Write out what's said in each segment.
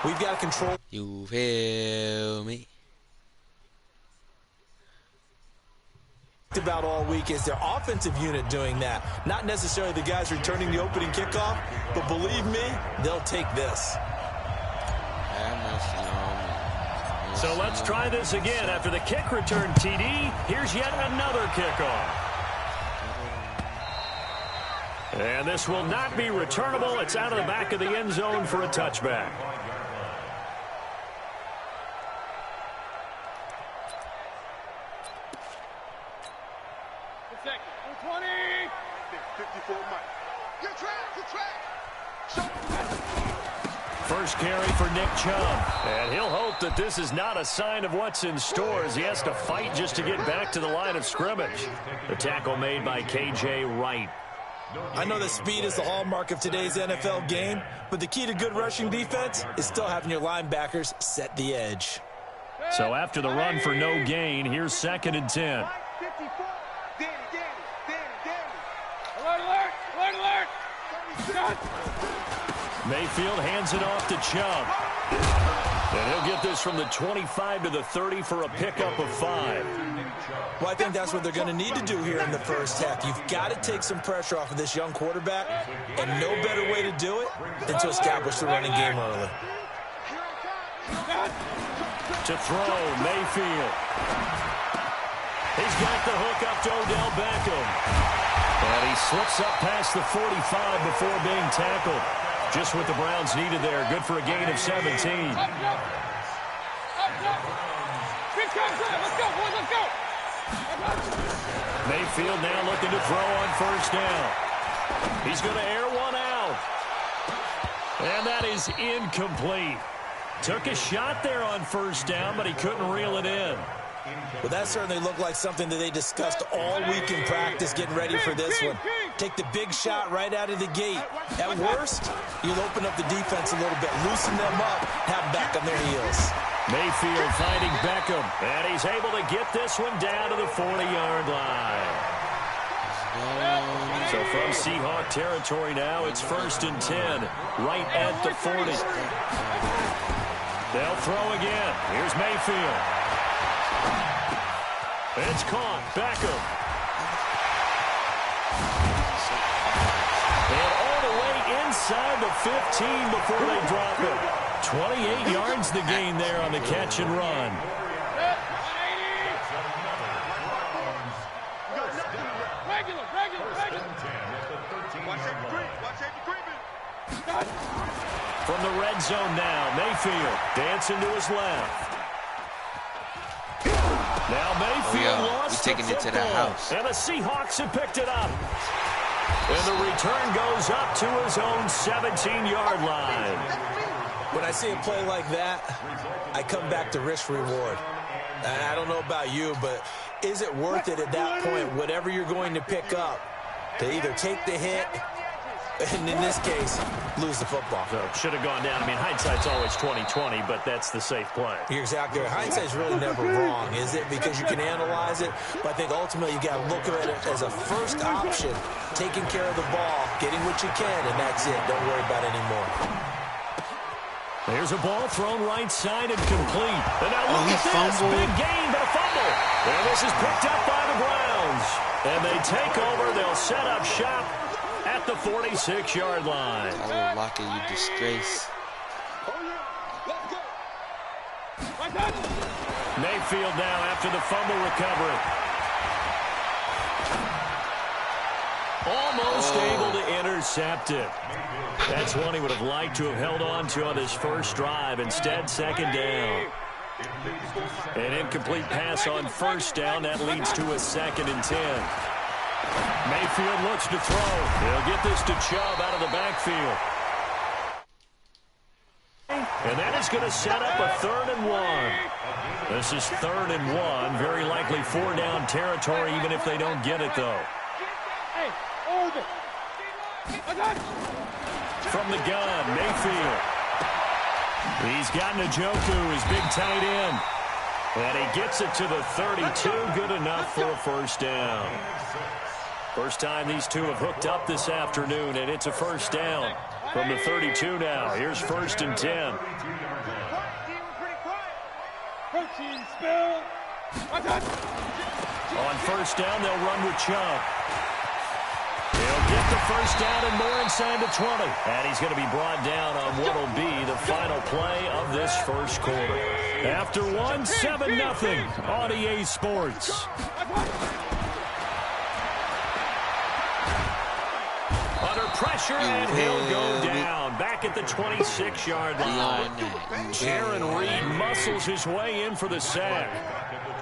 We've got to control. You feel me? About all week is their offensive unit doing that. Not necessarily the guys returning the opening kickoff, but believe me, they'll take this. So let's try this again. After the kick return TD, here's yet another kickoff. And this will not be returnable. It's out of the back of the end zone for a touchback. First carry for Nick Chubb. And he'll hope that this is not a sign of what's in store as he has to fight just to get back to the line of scrimmage. The tackle made by K.J. Wright. I know that speed is the hallmark of today's NFL game, but the key to good rushing defense is still having your linebackers set the edge. So after the run for no gain, here's 2nd and 10. Mayfield hands it off to Chubb. And he'll get this from the 25 to the 30 for a pickup of 5. Well, I think that's what they're going to need to do here in the first half. You've got to take some pressure off of this young quarterback, and no better way to do it than to establish the running game early. To throw, Mayfield. He's got the hook up to Odell Beckham. And he slips up past the 45 before being tackled. Just what the Browns needed there. Good for a gain of 17. Let's go, boys, let's go. Mayfield now looking to throw on first down. He's going to air one out. And that is incomplete. Took a shot there on first down, but he couldn't reel it in. Well, that certainly looked like something that they discussed all week in practice, getting ready for this one. Take the big shot right out of the gate. At worst, you'll open up the defense a little bit, loosen them up, have them back on their heels. Mayfield finding Beckham, and he's able to get this one down to the 40-yard line. So from Seahawk territory now, it's 1st and 10, right at the 40. They'll throw again. Here's Mayfield. It's caught. Beckham. And all the way inside the 15 before they drop it. 28 yards the gain there on the catch and run. From the red zone now, Mayfield dancing to his left. Now Mayfield lost taking it to the house. And the Seahawks have picked it up. And the return goes up to his own 17-yard line. When I see a play like that, I come back to risk-reward. I don't know about you, but is it worth it at that point, whatever you're going to pick up, to either take the hit and, in this case, lose the football? So should have gone down. I mean, hindsight's always 20/20, but that's the safe play. You're exactly right. Hindsight's really never wrong, is it? Because you can analyze it, but I think ultimately you got to look at it as a first option, taking care of the ball, getting what you can, and that's it. Don't worry about it anymore. There's a ball thrown right side and complete. And now look at this. Fumbled. Big gain, but a fumble. And this is picked up by the Browns. And they take over. They'll set up shop at the 46-yard line. Tyler Lockett, you disgrace. Mayfield now after the fumble recovery. Almost able to intercept it. That's one he would have liked to have held on to on his first drive. Instead, 2nd down. An incomplete pass on first down. That leads to a 2nd and 10. Mayfield looks to throw. He'll get this to Chubb out of the backfield. And that is going to set up a 3rd and 1. This is 3rd and 1. Very likely 4-down territory, even if they don't get it, though. From the gun, Mayfield. He's got Njoku, his big tight end. And he gets it to the 32. Good enough for a 1st down. First time these two have hooked up this afternoon, and it's a 1st down. From the 32 now, here's 1st and 10. On 1st down, they'll run with Chubb. He'll get the 1st down and more inside the 20. And he's going to be brought down on what will be the final play of this 1st quarter. After 7-0 on EA Sports. Under pressure, and he'll go down. Back at the 26-yard line. Jaron Reed muscles his way in for the sack.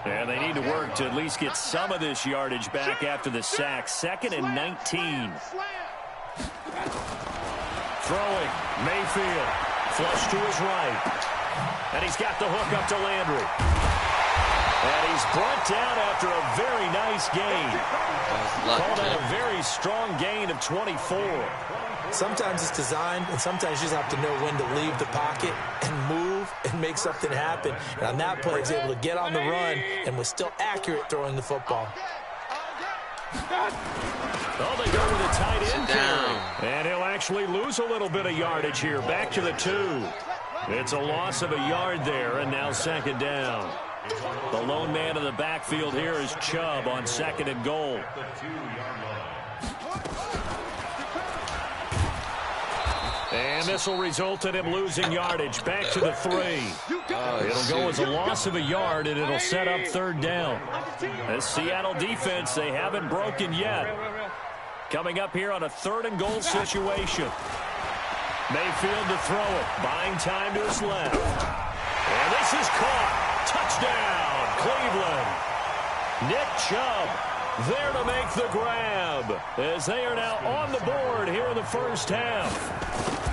And they need to work to at least get some of this yardage back after the sack. 2nd and 19. Throwing, Mayfield. Flush to his right. And he's got the hook up to Landry. And he's brought down after a very nice gain. Called that a very strong gain of 24. Sometimes it's designed, and sometimes you just have to know when to leave the pocket and move and make something happen. And on that play, he was able to get on the run and was still accurate throwing the football. Oh, they go with a tight end carry. And he'll actually lose a little bit of yardage here. Back to the 2. It's a loss of a yard there, and now 2nd down. The lone man in the backfield here is Chubb on 2nd and goal. And this will result in him losing yardage. Back to the 3. It'll go as a loss of a yard, and it'll set up 3rd down. This Seattle defense, they haven't broken yet. Coming up here on a 3rd and goal situation. Mayfield to throw it. Buying time to his left. And this is caught. Touchdown, Cleveland. Nick Chubb there to make the grab as they are now on the board here in the 1st half.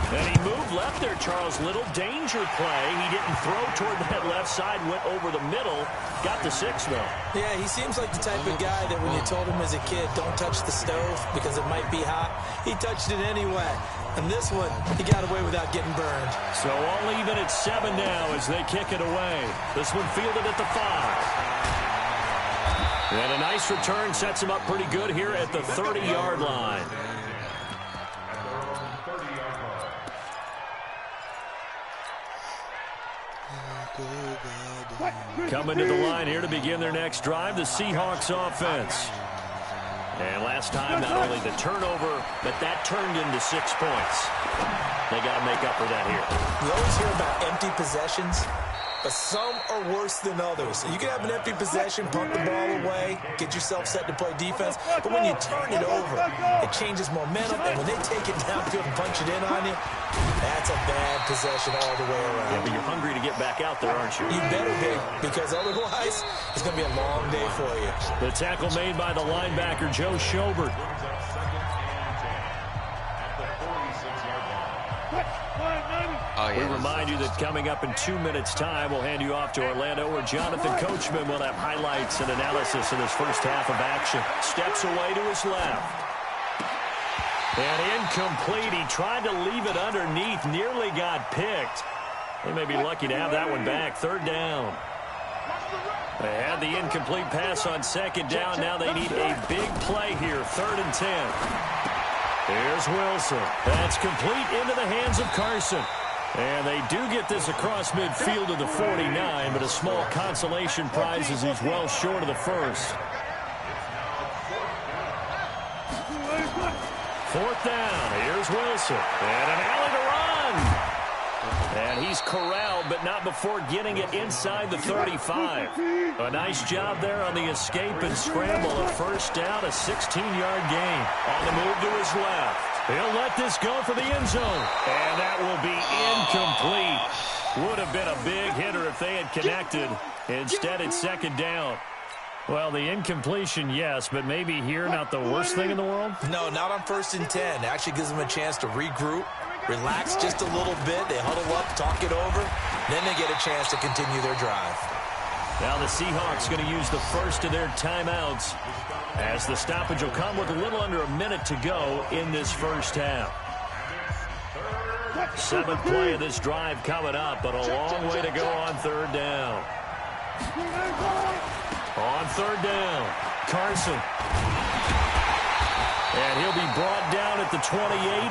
And he moved left there, Charles. Little danger play. He didn't throw toward that left side, went over the middle, got the 6, though. Yeah, he seems like the type of guy that when you told him as a kid, don't touch the stove because it might be hot, he touched it anyway. And this one, he got away without getting burned. So all even at 7 now as they kick it away. This one fielded at the 5. And a nice return sets him up pretty good here at the 30-yard line. Coming to the line here to begin their next drive, the Seahawks offense. And last time, not only the turnover, but that turned into 6 points. They got to make up for that here. You always hear about empty possessions, but some are worse than others. You can have an empty possession, punt the ball away, get yourself set to play defense, but when you turn it over, it changes momentum, and when they take it downfield and punch it in on you, that's a bad possession all the way around. Yeah, but you're hungry to get back out there, aren't you? You better be, because otherwise, it's going to be a long day for you. The tackle made by the linebacker, Joe Schobert. We remind you that coming up in 2 minutes' time, we'll hand you off to Orlando, where Jonathan Coachman will have highlights and analysis of this 1st half of action. Steps away to his left. And incomplete. He tried to leave it underneath, nearly got picked. They may be lucky to have that one back. 3rd down. They had the incomplete pass on 2nd down. Now they need a big play here. 3rd and 10. Here's Wilson. That's complete into the hands of Carson. And they do get this across midfield to the 49, but a small consolation prize as he's well short of the 1st. 4th down. Here's Wilson. And an alley to run. And he's corralled, but not before getting it inside the 35. A nice job there on the escape and scramble. A 1st down, a 16-yard gain. On the move to his left. He'll let this go for the end zone. And that will be incomplete. Would have been a big hitter if they had connected. Instead, it's 2nd down. Well, the incompletion, yes, but maybe here not the worst thing in the world? No, not on 1st and 10. It actually gives them a chance to regroup, relax just a little bit. They huddle up, talk it over. Then they get a chance to continue their drive. Now the Seahawks going to use the first of their timeouts as the stoppage will come with a little under a minute to go in this 1st half. 7th play of this drive coming up, but a long way to go on 3rd down. On 3rd down, Carson. And he'll be brought down at the 28,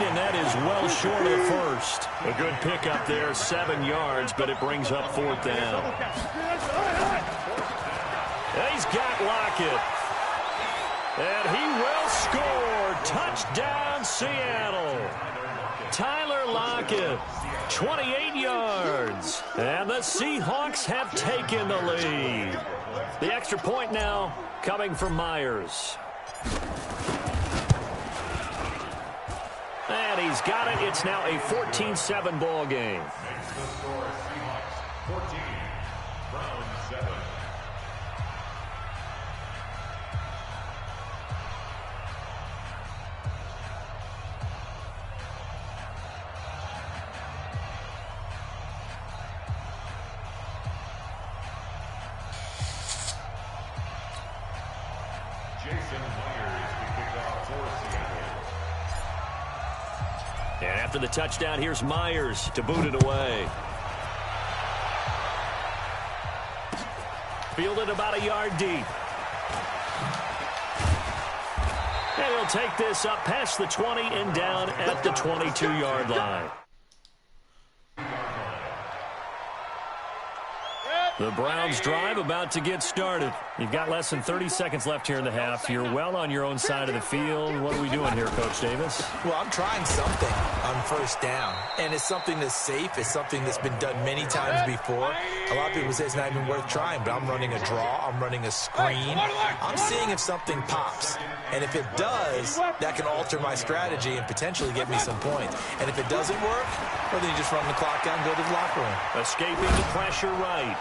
and that is well short of the first. A good pickup there, 7 yards, but it brings up 4th down. He's got Lockett. And he will score. Touchdown, Seattle. Tyler Lockett, 28 yards. And the Seahawks have taken the lead. The extra point now coming from Myers. And he's got it. It's now a 14-7 ball game. And after the touchdown, here's Myers to boot it away. Fielded about a yard deep. And he'll take this up past the 20 and down at the 22-yard line. The Browns drive about to get started. You've got less than 30 seconds left here in the half. You're well on your own side of the field. What are we doing here, Coach Davis? Well, I'm trying something on first down, and it's something that's safe. It's something that's been done many times before. A lot of people say it's not even worth trying, but I'm running a draw. I'm running a screen. I'm seeing if something pops, and if it does, that can alter my strategy and potentially get me some points. And if it doesn't work, well, then you just run the clock out and go to the locker room. Escaping the pressure right.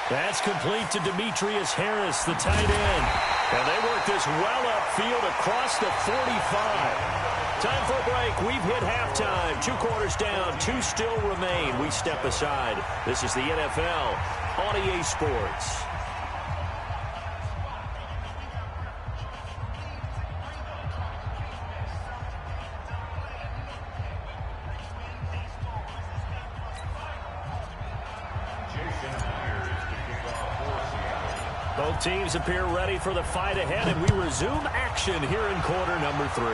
That's complete to Demetrius Harris, the tight end. And they work this well upfield across the 45. Time for a break. We've hit halftime. 2 quarters down. 2 still remain. We step aside. This is the NFL on EA Sports. Both teams appear ready for the fight ahead, and we resume action here in quarter number 3.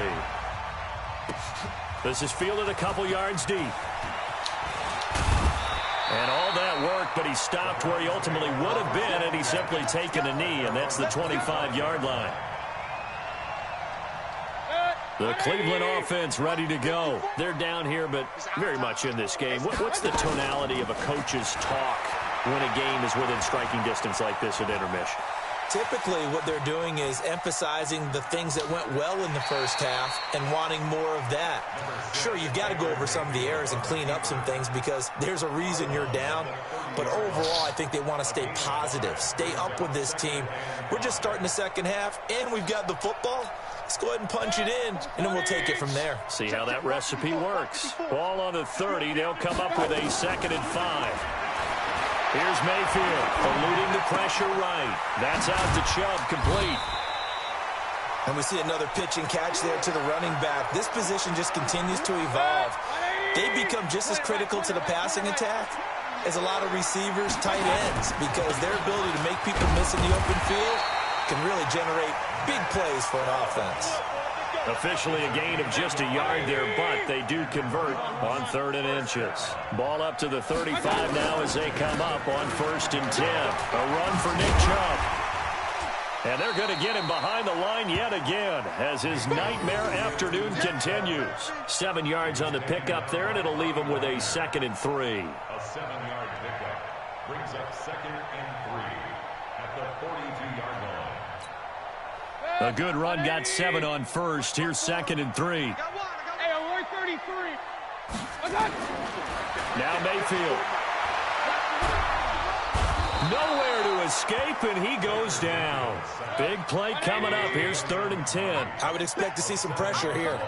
This is fielded a couple yards deep. And all that work, but he stopped where he ultimately would have been had he simply taken a knee, and that's the 25-yard line. The Cleveland offense ready to go. They're down here, but very much in this game. What's the tonality of a coach's talk when a game is within striking distance like this at intermission? Typically, what they're doing is emphasizing the things that went well in the first half and wanting more of that. Sure, you've got to go over some of the errors and clean up some things because there's a reason you're down. But overall, I think they want to stay positive, stay up with this team. We're just starting the second half, and we've got the football. Let's go ahead and punch it in, and then we'll take it from there. See how that recipe works. Ball on the 30. They'll come up with a 2nd and 5. Here's Mayfield, eluding the pressure right. That's out to Chubb, complete. And we see another pitch and catch there to the running back. This position just continues to evolve. They become just as critical to the passing attack as a lot of receivers, tight ends, because their ability to make people miss in the open field can really generate big plays for an offense. Officially a gain of just a yard there, but they do convert on 3rd and inches. Ball up to the 35 now as they come up on 1st and 10. A run for Nick Chubb. And they're going to get him behind the line yet again as his nightmare afternoon continues. 7 yards on the pickup there, and it'll leave him with a 2nd and 3. A 7-yard pickup brings up 2nd and 3 at the 42-yard line. A good run, got 7 on 1st. Here's 2nd and 3. Hey, I'm 33. Now Mayfield. Nowhere to escape, and he goes down. Big play coming up. Here's 3rd and 10. I would expect to see some pressure here.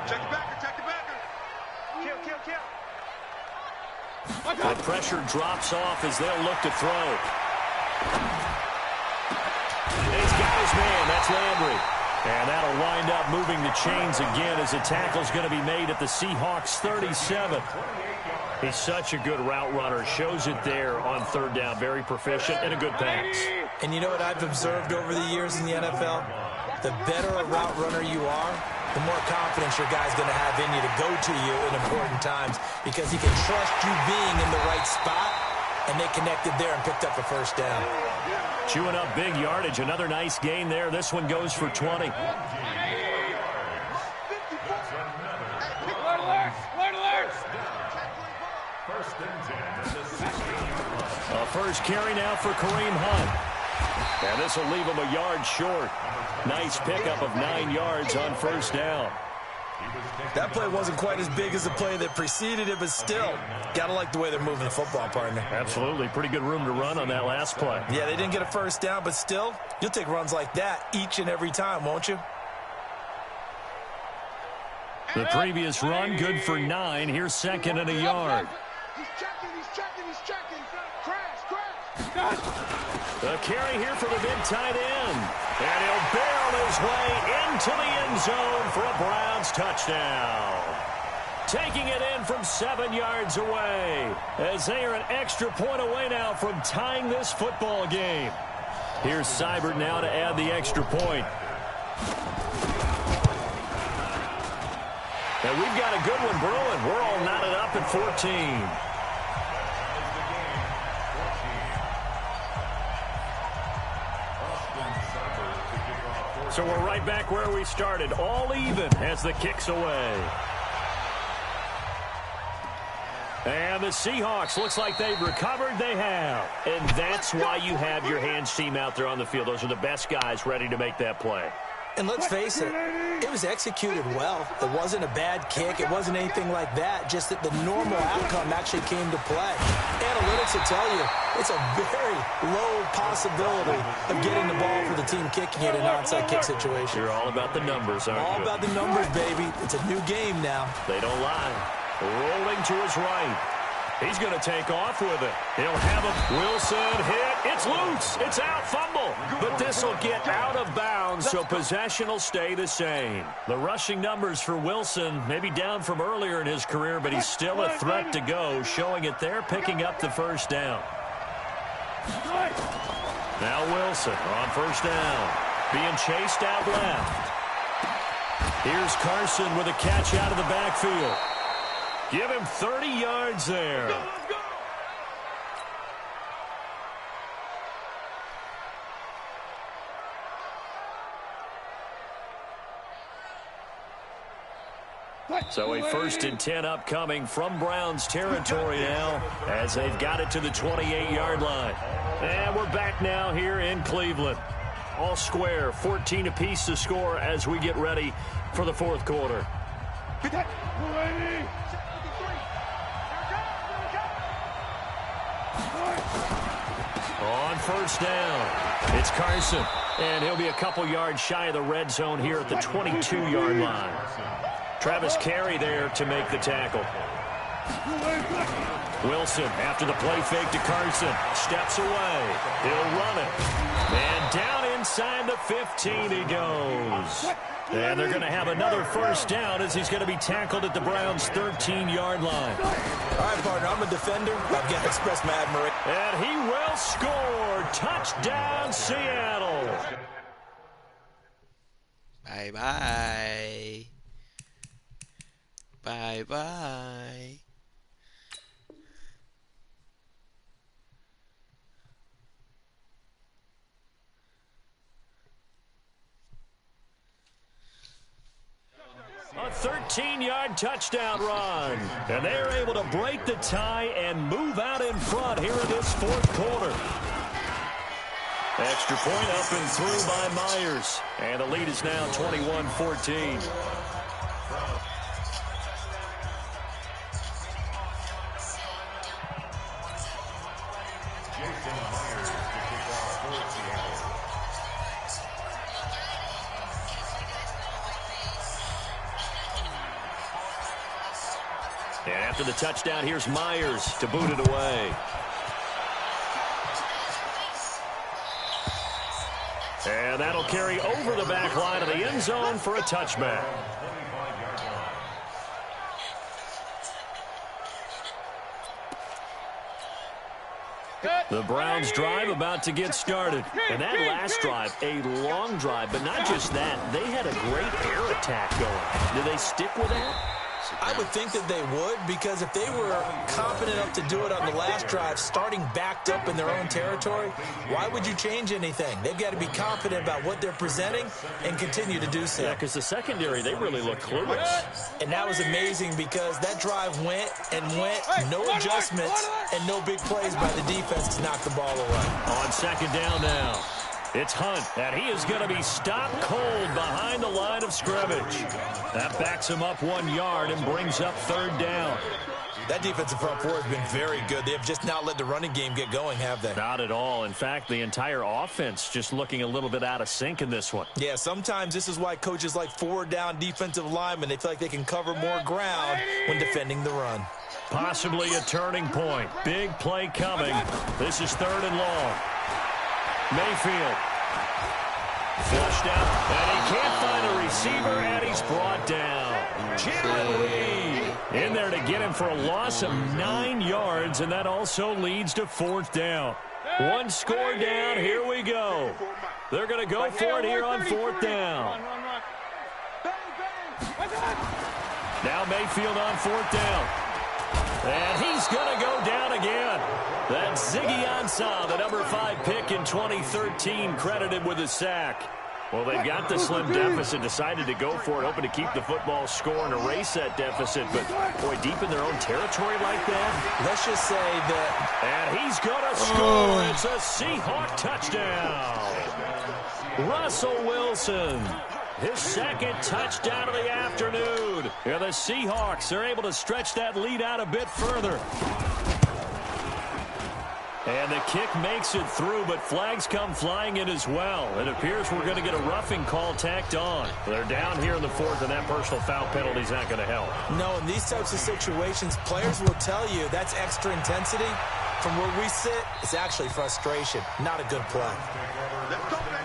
Check the backer. Kill. The pressure drops off as they'll look to throw. He's got his man. That's Landry. And that'll wind up moving the chains again as a tackle's going to be made at the Seahawks 37. He's such a good route runner. Shows it there on 3rd down. Very proficient and a good pass. And you know what I've observed over the years in the NFL? the better a route runner you are, the more confidence your guy's going to have in you to go to you in important times because he can trust you being in the right spot, and they connected there and picked up a first down. Chewing up big yardage. Another nice gain there. This one goes for 20. A first carry now for Kareem Hunt. And this will leave him a yard short. Nice pickup of 9 yards on first down. That play wasn't quite as big as the play that preceded it, but still, got to like the way they're moving the football, partner. Absolutely. Pretty good room to run on that last play. Yeah, they didn't get a first down, but still, you'll take runs like that each and every time, won't you? The previous run, good for 9. Here's second and a yard. He's checking. Crash. The carry here for the big tight end. And he'll barrel his way into the end zone for a Browns touchdown. Taking it in from 7 yards away, as they are an extra point away now from tying this football game. Here's Seibert now to add the extra point. And we've got a good one brewing. We're all knotted up at 14. So we're right back where we started, all even as the kick's away. And the Seahawks, looks like they've recovered. They have. And that's why you have your hands team out there on the field. Those are the best guys ready to make that play. And let's face it, it was executed well. It wasn't a bad kick. It wasn't anything like that. Just that the normal outcome actually came to play. Analytics will tell you it's a very low possibility of getting the ball for the team kicking it in an onside kick situation. You're all about the numbers, aren't you? All about the numbers, baby. It's a new game now. They don't lie. Rolling to his right. He's going to take off with it. He'll have a Wilson hit. It's loose. It's out. Fumble. But this will get out of bounds, so possession will stay the same. The rushing numbers for Wilson maybe down from earlier in his career, but he's still a threat to go, showing it there, picking up the first down. Now Wilson on first down, being chased out left. Here's Carson with a catch out of the backfield. Give him 30 yards there. So a 1st and 10 upcoming from Browns territory now as they've got it to the 28-yard line. And we're back now here in Cleveland. All square, 14 apiece to score as we get ready for the fourth quarter. On first down, it's Carson, and he'll be a couple yards shy of the red zone here at the 22-yard line. Travis Carey there to make the tackle. Wilson, after the play fake to Carson, steps away. He'll run it. And down inside the 15 he goes. And they're going to have another first down as he's going to be tackled at the Browns' 13-yard line. All right, partner, I'm a defender. I've got to express my admiration. And he will score. Touchdown, Seattle. Bye-bye. Bye-bye. A 13-yard touchdown run. And they're able to break the tie and move out in front here in this fourth quarter. Extra point up and through by Myers. And the lead is now 21-14. And after the touchdown, here's Myers to boot it away. And that'll carry over the back line of the end zone for a touchback. The Browns drive about to get started. And that last drive, a long drive, but not just that. They had a great air attack going. Do they stick with that? I would think that they would, because if they were confident enough to do it on the last drive, starting backed up in their own territory, why would you change anything? They've got to be confident about what they're presenting and continue to do so. Yeah, because the secondary, they really look clueless. And that was amazing because that drive went and went, no adjustments, and no big plays by the defense to knock the ball away. On second down now. It's Hunt, and he is going to be stopped cold behind the line of scrimmage. That backs him up 1 yard and brings up third down. That defensive front four has been very good. They have just not let the running game get going, have they? Not at all. In fact, the entire offense just looking a little bit out of sync in this one. Yeah, sometimes this is why coaches like forward-down defensive linemen, they feel like they can cover more ground when defending the run. Possibly a turning point. Big play coming. This is third and long. Mayfield flushed out, and he can't find a receiver, and he's brought down. Jalen Reed in there to get him for a loss of 9 yards, and that also leads to fourth down. One score down, here we go. They're going to go for it here on fourth down. Now Mayfield on fourth down. And he's going to go down again. That's Ziggy Ansah, the number 5 pick in 2013, credited with a sack. Well, they've got the slim deficit, decided to go for it, hoping to keep the football score and erase that deficit. But, boy, deep in their own territory like that. Let's just say that. And he's going to score. It's a Seahawk touchdown. Russell Wilson. His second touchdown of the afternoon. Yeah, the Seahawks are able to stretch that lead out a bit further. And the kick makes it through, but flags come flying in as well. It appears we're going to get a roughing call tacked on. They're down here in the fourth, and that personal foul penalty is not going to help. No, in these types of situations, players will tell you that's extra intensity. From where we sit, it's actually frustration. Not a good play. Let's go, man.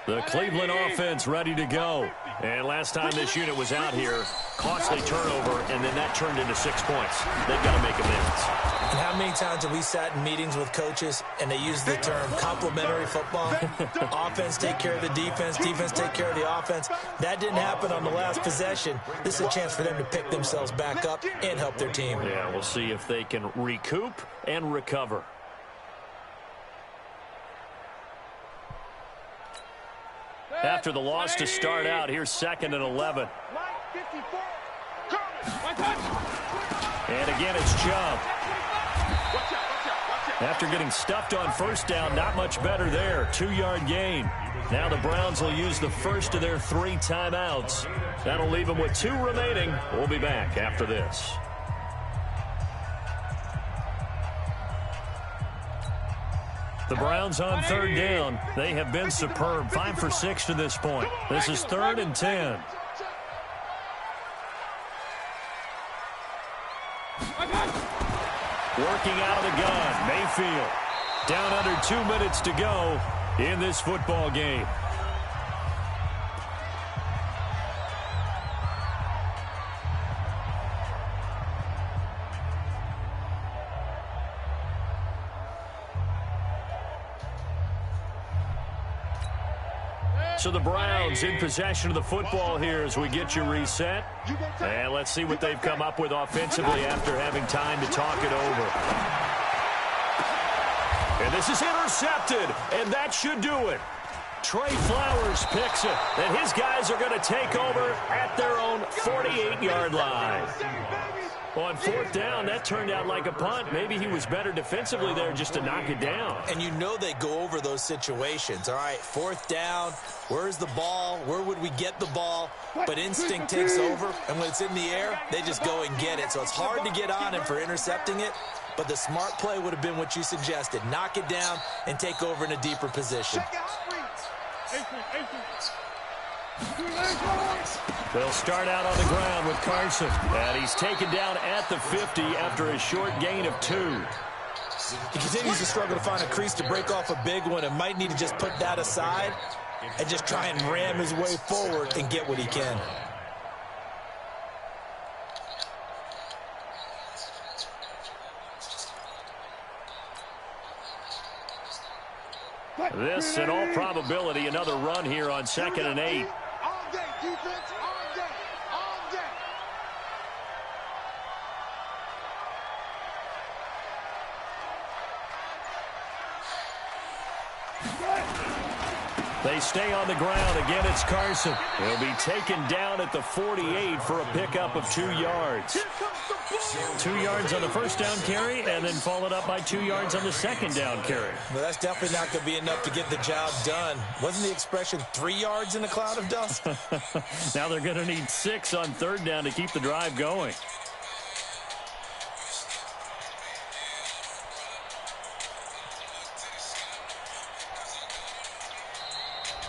The Cleveland offense ready to go. And last time this unit was out here, costly turnover, and then that turned into 6 points. They've got to make amends. And how many times have we sat in meetings with coaches and they use the term complementary football? Offense take care of the defense, defense take care of the offense. That didn't happen on the last possession. This is a chance for them to pick themselves back up and help their team. Yeah, we'll see if they can recoup and recover. After the loss to start out, here's 2nd and 11. And again, it's Chubb. After getting stuffed on first down, not much better there. 2-yard gain. Now the Browns will use the first of their 3 timeouts. That'll leave them with 2 remaining. We'll be back after this. The Browns on third down. They have been superb. 5 for 6 to this point. This is 3rd and 10. Working out of the gun, Mayfield. Down under 2 minutes to go in this football game. So the Browns in possession of the football here as we get you reset. And let's see what they've come up with offensively after having time to talk it over. And this is intercepted, and that should do it. Trey Flowers picks it, and his guys are going to take over at their own 48-yard line. On fourth down, that turned out like a punt. Maybe he was better defensively there just to knock it down. And you know they go over those situations. All right, fourth down, where's the ball? Where would we get the ball? But instinct takes over, and when it's in the air, they just go and get it. So it's hard to get on him for intercepting it, but the smart play would have been what you suggested. Knock it down and take over in a deeper position. They'll start out on the ground with Carson. And he's taken down at the 50 after a short gain of 2. He continues to struggle to find a crease to break off a big one and might need to just put that aside and just try and ram his way forward and get what he can. This, in all probability, another run here on 2nd and 8. All day, defense, all day, all day. They stay on the ground. Again, it's Carson. He'll be taken down at the 48 for a pickup of 2 yards. 2 yards on the first down carry, and then followed up by 2 yards on the second down carry. Well, that's definitely not going to be enough to get the job done. Wasn't the expression 3 yards in a cloud of dust? Now they're going to need 6 on 3rd down to keep the drive going.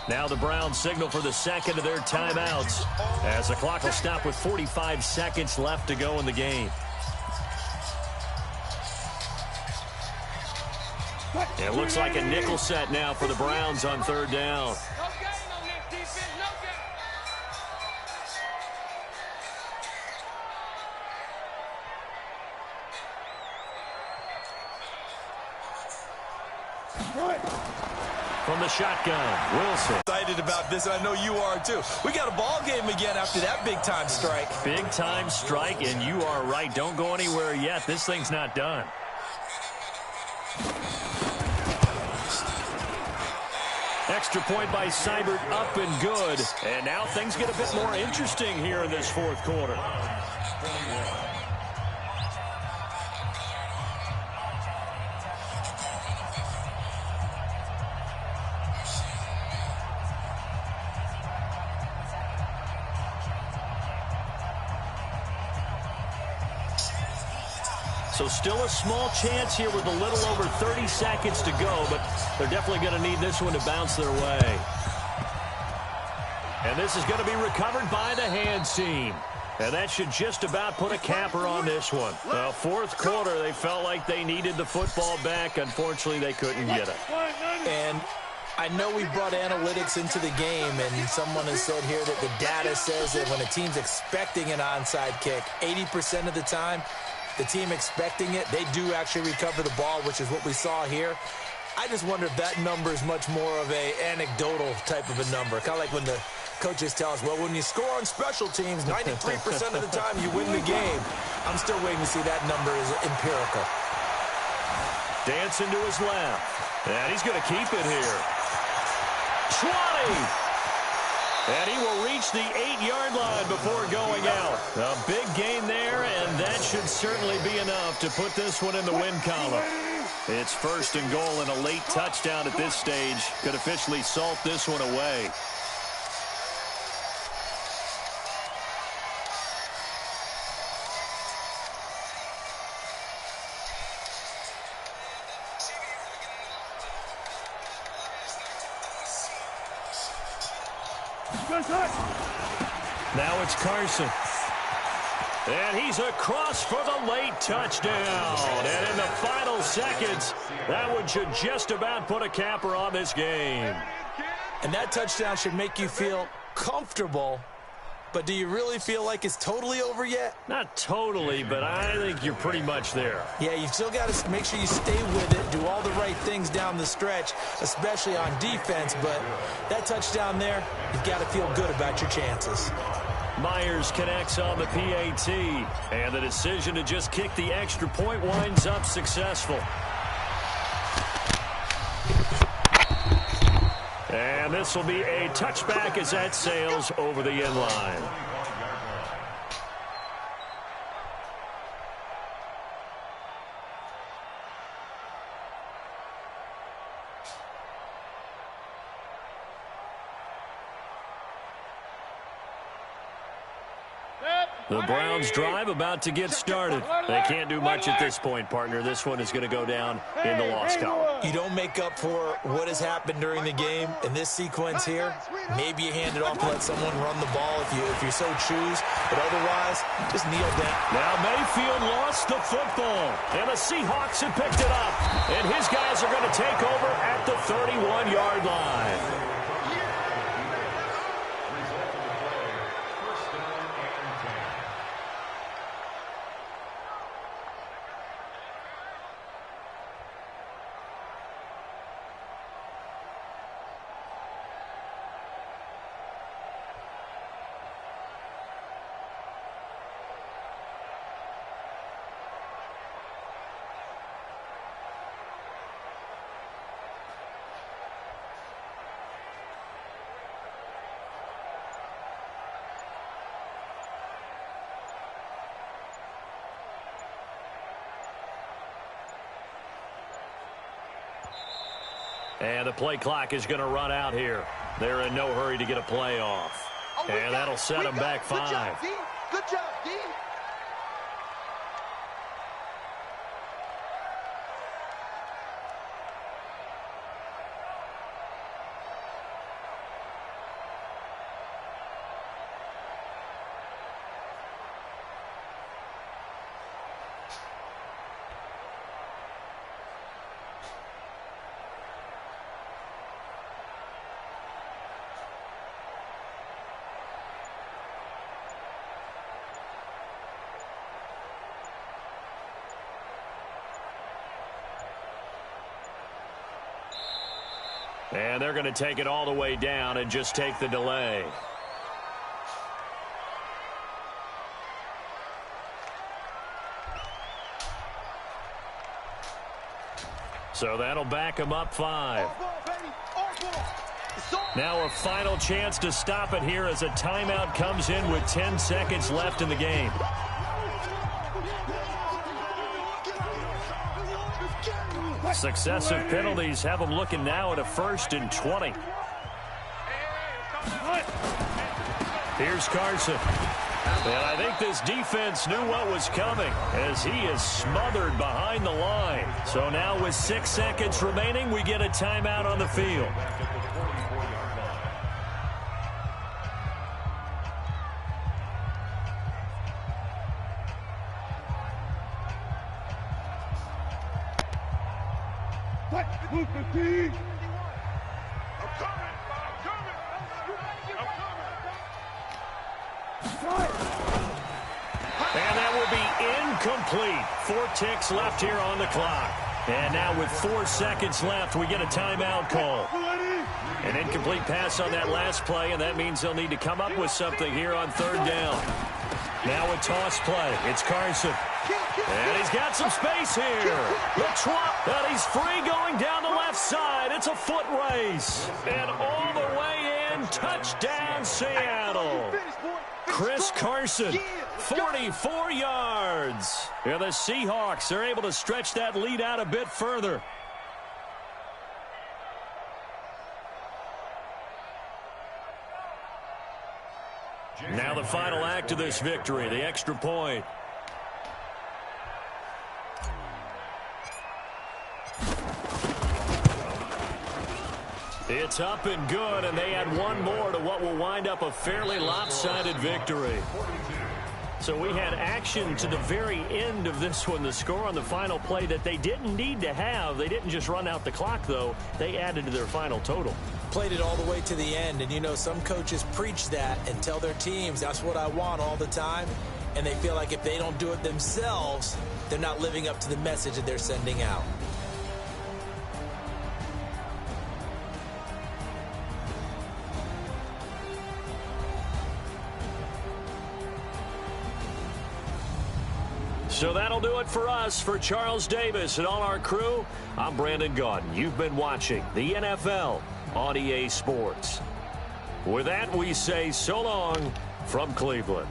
Now the Browns signal for the second of their timeouts as the clock will stop with 45 seconds left to go in the game. It looks like a nickel set now for the Browns on 3rd down. From the shotgun, Wilson. Excited about this, and I know you are too. We got a ball game again after that big-time strike. Big-time strike, and you are right. Don't go anywhere yet. This thing's not done. Extra point by Seibert, up and good. And now things get a bit more interesting here in this 4th quarter. So still a small chance here with a little over 30 seconds to go, but they're definitely going to need this one to bounce their way. And this is going to be recovered by the hands team. And that should just about put a capper on this one. Well, 4th quarter, they felt like they needed the football back. Unfortunately, they couldn't get it. And I know we brought analytics into the game, and someone has said here that the data says that when a team's expecting an onside kick, 80% of the time, the team expecting it, they do actually recover the ball, which is what we saw here. I just wonder if that number is much more of a anecdotal type of a number. Kind of like when the coaches tell us, well, when you score on special teams, 93% of the time you win the game. I'm still waiting to see that number is empirical. Dancing to his left. And he's going to keep it here. 20! And he will reach the 8-yard line before going out. A big gain there, and that should certainly be enough to put this one in the win column. It's 1st and goal, and a late touchdown at this stage could officially salt this one away. Now it's Carson. And he's across for the late touchdown. And in the final seconds, that one should just about put a capper on this game. And that touchdown should make you feel comfortable. But do you really feel like it's totally over yet? Not totally, but I think you're pretty much there. Yeah, you've still got to make sure you stay with it, do all the right things down the stretch, especially on defense. But that touchdown there, you've got to feel good about your chances. Myers connects on the PAT, and the decision to just kick the extra point winds up successful. And this will be a touchback as that sails over the end line. The Browns drive about to get started. They can't do much at this point, partner. This one is going to go down in the loss column. You don't make up for what has happened during the game in this sequence here. Maybe you hand it off to let someone run the ball if you so choose. But otherwise, just kneel down. Now Mayfield lost the football. And the Seahawks have picked it up. And his guys are going to take over at the 31-yard line. And the play clock is going to run out here. They're in no hurry to get a play off. And that'll set them back 5. Good job, D. Good job, D. And they're going to take it all the way down and just take the delay. So that'll back them up 5. Now a final chance to stop it here as a timeout comes in with 10 seconds left in the game. Successive penalties have them looking now at a 1st and 20. Here's Carson. And I think this defense knew what was coming as he is smothered behind the line. So now with 6 seconds remaining, we get a timeout on the field. And that will be incomplete. 4 ticks left here on the clock. And now with 4 seconds left, we get a timeout call. An incomplete pass on that last play, and that means they'll need to come up with something here on 3rd down. Now a toss play. It's Carson. And he's got some space here. And he's free going down the left side. It's a foot race. And all the way in, touchdown Seattle. Chris Carson, 44 yards. And the Seahawks are able to stretch that lead out a bit further. Now the final act of this victory, the extra point. It's up and good, and they add one more to what will wind up a fairly lopsided victory. So we had action to the very end of this one. The score on the final play that they didn't need to have. They didn't just run out the clock, though. They added to their final total. Played it all the way to the end, and you know some coaches preach that and tell their teams that's what I want all the time, and they feel like if they don't do it themselves, they're not living up to the message that they're sending out. So that'll do it for us. For Charles Davis and all our crew, I'm Brandon Gaudin. You've been watching the NFL on EA Sports. With that, we say so long from Cleveland.